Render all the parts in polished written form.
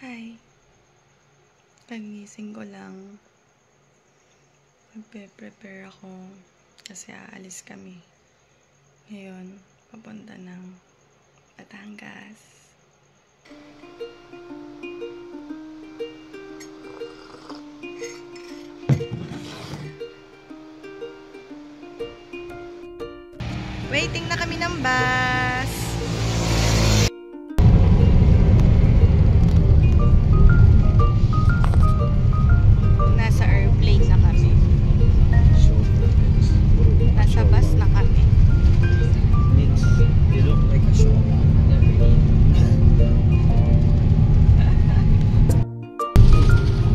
Hi. Pagising ko lang. Magpe-prepare ako kasi aalis kami. Ngayon, papunta ng Batangas. Waiting na kami ng bus. Nasa airplane na kami. Nasa bus na kami. You look like a show.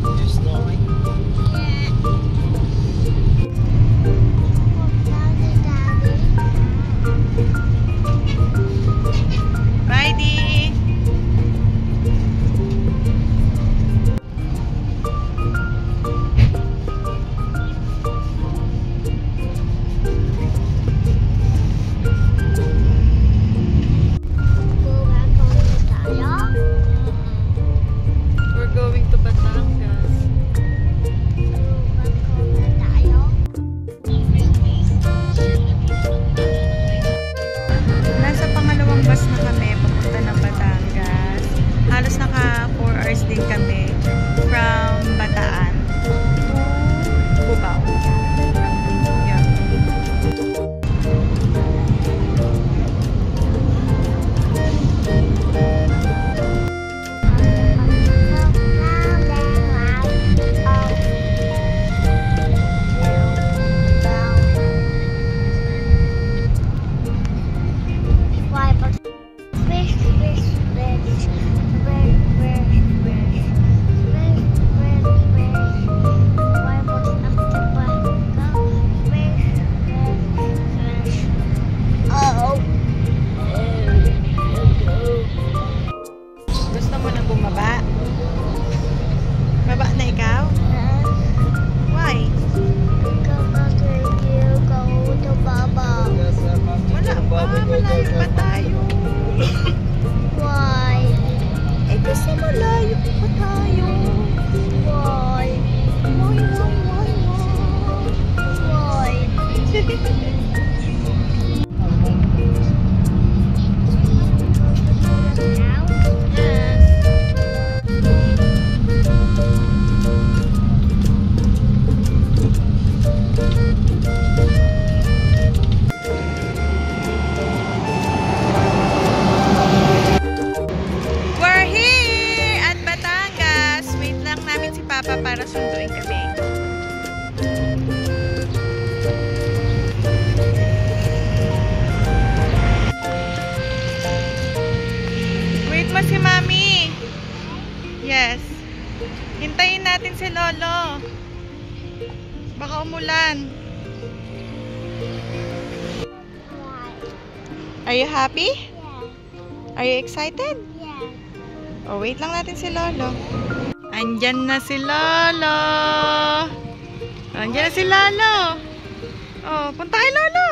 You're snowing? Bye, Dee! We're going to Batangas. Nasa pangalawang bus na kami papunta ng Batangas. Halos naka 4 hours din kami from Bataan to Cubao. Yeah. Gusto mo na bumaba? Baba na ikaw? Why? Wala pa, malayo pa tayo. Why? Eh kasi malayo pa tayo. Why? Why? We're here at Batangas. Wait lang namin si Papa para sunduin kami. Wait mo si Mami. Yes. Hintayin natin si Lolo. Baka umulan. Are you happy? Are you excited? Oh, wait lang natin si Lolo. Andyan na si Lolo. Andyan na si Lolo. Oh, punta kay Lolo.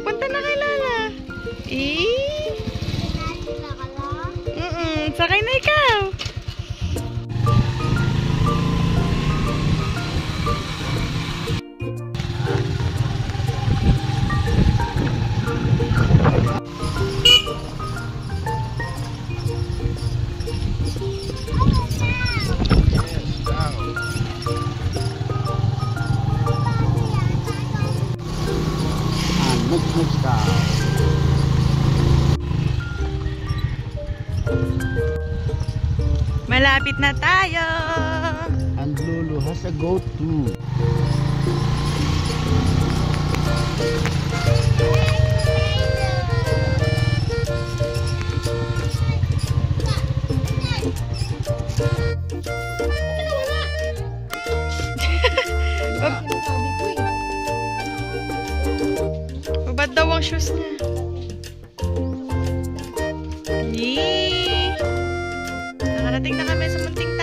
Punta na kay Lolo. Sakay na ikaw. Next stop. Malapit na tayo. And Lulu has a go-to. Babad daw ang shoes niya. Yee! Nakarating na kami sa munting